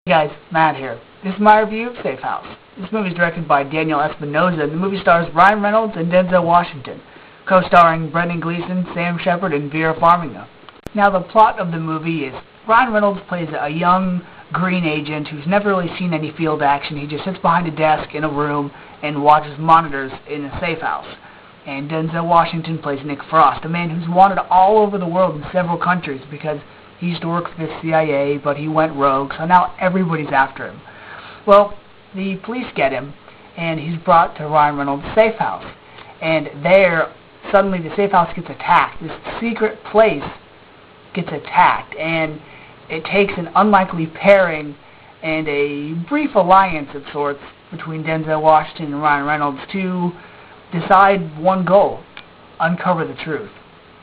Hey guys, Matt here. This is my review of Safe House. This movie is directed by Daniel Espinosa, and the movie stars Ryan Reynolds and Denzel Washington, co-starring Brendan Gleeson, Sam Shepard, and Vera Farmiga. Now, the plot of the movie is Ryan Reynolds plays a young green agent who's never really seen any field action. He just sits behind a desk in a room and watches monitors in a safe house. And Denzel Washington plays Nick Frost, a man who's wanted all over the world in several countries because he used to work for the CIA, but he went rogue, so now everybody's after him. Well, the police get him, and he's brought to Ryan Reynolds' safe house. And there, suddenly the safe house gets attacked. This secret place gets attacked, and it takes an unlikely pairing and a brief alliance of sorts between Denzel Washington and Ryan Reynolds to decide one goal: uncover the truth.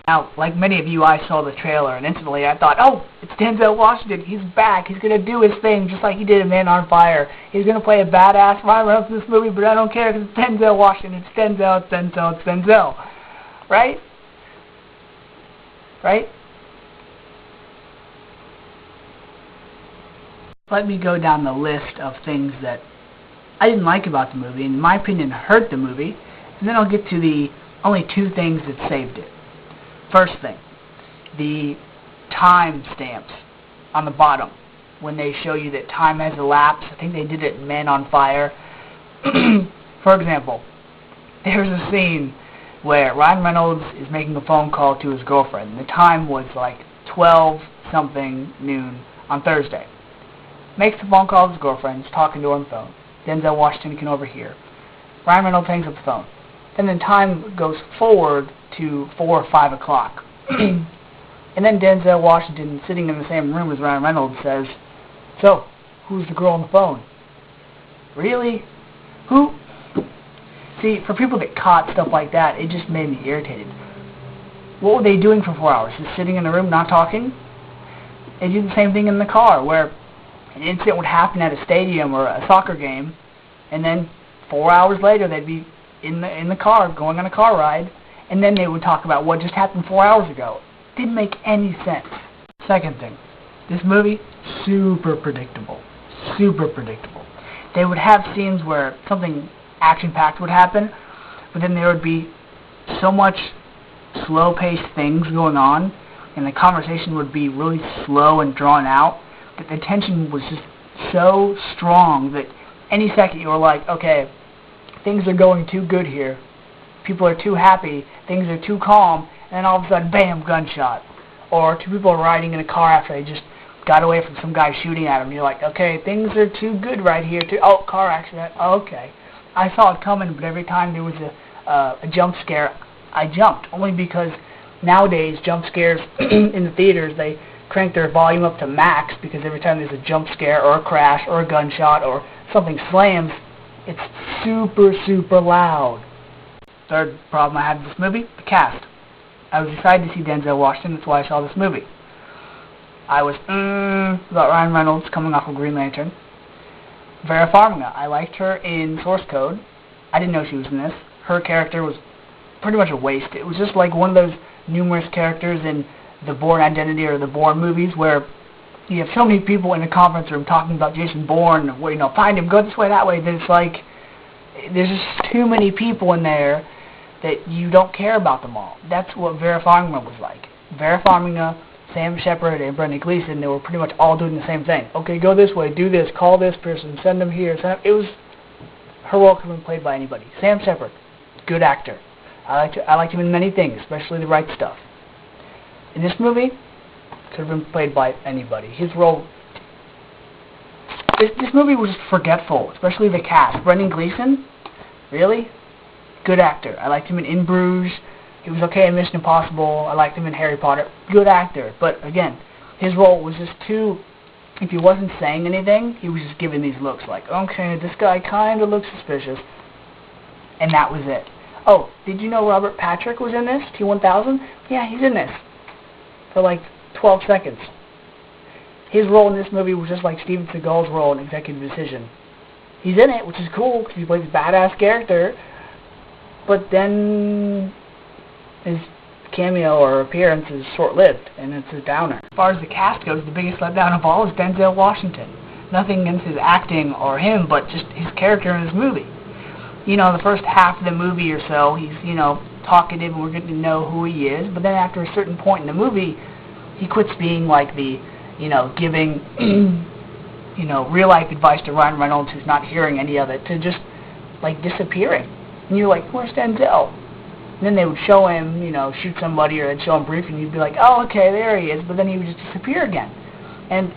Now, like many of you, I saw the trailer, and instantly I thought, oh, it's Denzel Washington. He's back. He's going to do his thing just like he did in Man on Fire. He's going to play a badass Ryan Reynolds in this movie, but I don't care because it's Denzel Washington. It's Denzel, it's Denzel, it's Denzel. Right? Right? Let me go down the list of things that I didn't like about the movie, and in my opinion hurt the movie, and then I'll get to the only two things that saved it. First thing, the time stamps on the bottom when they show you that time has elapsed. I think they did it in Man on Fire. For example, there's a scene where Ryan Reynolds is making a phone call to his girlfriend. The time was like 12-something noon on Thursday. Makes the phone call to his girlfriend. He's talking to her on the phone. Denzel Washington can overhear. Ryan Reynolds hangs up the phone. And then time goes forward to 4 or 5 o'clock. And then Denzel Washington, sitting in the same room as Ryan Reynolds, says, "So, who's the girl on the phone?" Really? Who? See, for people that caught stuff like that, it just made me irritated. What were they doing for 4 hours? Just sitting in the room, not talking? They do the same thing in the car, where an incident would happen at a stadium or a soccer game, and then 4 hours later they'd be in the car, going on a car ride, and then they would talk about what just happened 4 hours ago. Didn't make any sense. Second thing, this movie, super predictable. Super predictable. They would have scenes where something action-packed would happen, but then there would be so much slow-paced things going on, and the conversation would be really slow and drawn out, that the tension was just so strong that any second you were like, okay, things are going too good here. People are too happy. Things are too calm. And then all of a sudden, bam, gunshot. Or two people are riding in a car after they just got away from some guy shooting at them. You're like, okay, things are too good right here. Oh, car accident. Okay. I saw it coming, but every time there was a jump scare, I jumped. Only because nowadays, jump scares in the theaters, they crank their volume up to max, because every time there's a jump scare or a crash or a gunshot or something slams, it's super, super loud. Third problem I had with this movie, the cast. I was excited to see Denzel Washington, that's why I saw this movie. I was about Ryan Reynolds coming off of Green Lantern. Vera Farmiga, I liked her in Source Code. I didn't know she was in this. Her character was pretty much a waste. It was just like one of those numerous characters in the Bourne Identity or the Bourne movies where you have so many people in a conference room talking about Jason Bourne, where, find him, go this way, that way, that it's like, there's just too many people in there that you don't care about them all. That's what Vera Farmiga was like. Vera Farmiga, Sam Shepard, and Brendan Gleeson, they were pretty much all doing the same thing. Okay, go this way, do this, call this person, send them here. It was, her role could have been played by anybody. Sam Shepard, good actor. I liked him in many things, especially The Right Stuff. In this movie, could have been played by anybody. His role... This movie was forgetful, especially the cast. Brendan Gleeson, really? Good actor. I liked him in Bruges. He was okay in Mission Impossible. I liked him in Harry Potter. Good actor. But again, his role was just too... If he wasn't saying anything, he was just giving these looks like, okay, this guy kind of looks suspicious. And that was it. Oh, did you know Robert Patrick was in this? T-1000? Yeah, he's in this. For like 12 seconds. His role in this movie was just like Steven Seagal's role in Executive Decision. He's in it, which is cool, because he plays a badass character, but then his cameo or appearance is short-lived, and it's a downer. As far as the cast goes, the biggest letdown of all is Denzel Washington. Nothing against his acting or him, but just his character in this movie. You know, the first half of the movie or so, he's, you know, talkative and we're getting to know who he is, but then after a certain point in the movie, he quits being like the, you know, giving, you know, real-life advice to Ryan Reynolds who's not hearing any of it, to just, like, disappearing. And you're like, where's Denzel? And then they would show him, you know, shoot somebody, or they'd show him briefly, and you'd be like, oh, okay, there he is, but then he would just disappear again. And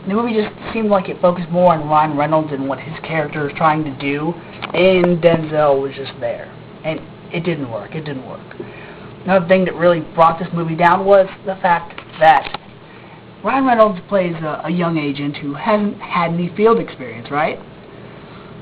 the movie just seemed like it focused more on Ryan Reynolds and what his character was trying to do, and Denzel was just there. And it didn't work. It didn't work. Another thing that really brought this movie down was the fact that Ryan Reynolds plays a young agent who hasn't had any field experience, right?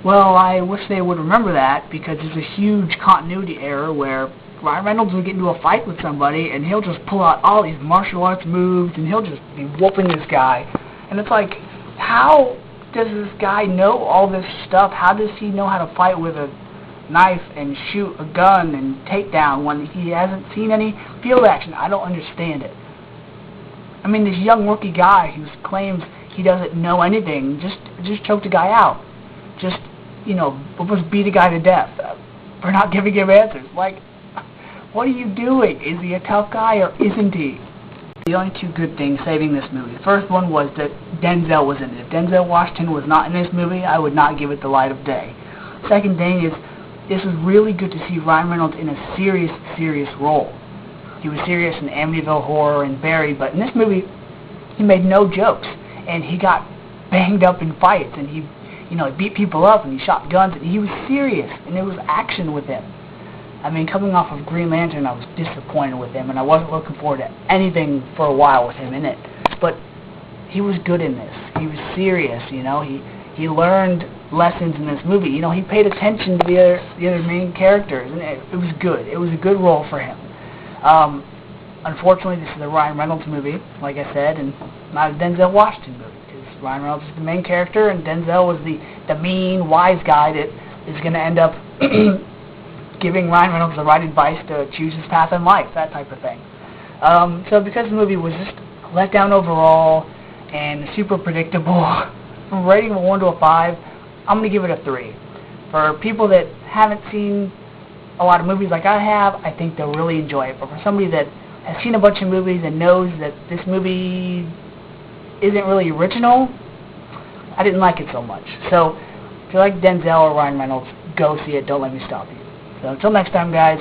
Well, I wish they would remember that, because there's a huge continuity error where Ryan Reynolds will get into a fight with somebody and he'll just pull out all these martial arts moves and he'll just be whooping this guy. And it's like, how does this guy know all this stuff? How does he know how to fight with a knife and shoot a gun and takedown when he hasn't seen any field action? I don't understand it. I mean, this young rookie guy who claims he doesn't know anything just choked a guy out. Just, you know, almost beat a guy to death for not giving him answers. Like, what are you doing? Is he a tough guy or isn't he? The only two good things saving this movie. The first one was that Denzel was in it. If Denzel Washington was not in this movie, I would not give it the light of day. Second thing is, this was really good to see Ryan Reynolds in a serious, serious role. He was serious in Amityville Horror and Barry, but in this movie, he made no jokes, and he got banged up in fights, and he, you know, he beat people up, and he shot guns, and he was serious, and there was action with him. I mean, coming off of Green Lantern, I was disappointed with him, and I wasn't looking forward to anything for a while with him in it. But he was good in this. He was serious, you know. He learned lessons in this movie. You know, he paid attention to the other main characters, and it was good. It was a good role for him. Unfortunately, this is a Ryan Reynolds movie, like I said, and not a Denzel Washington movie, because Ryan Reynolds is the main character, and Denzel was the mean, wise guy that is going to end up giving Ryan Reynolds the right advice to choose his path in life, that type of thing. So because the movie was just a letdown overall and super predictable, from rating of a 1 to a 5, I'm going to give it a 3. For people that haven't seen a lot of movies like I have, I think they'll really enjoy it. But for somebody that has seen a bunch of movies and knows that this movie isn't really original, I didn't like it so much. So if you like Denzel or Ryan Reynolds, go see it. Don't let me stop you. So until next time, guys,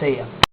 see ya.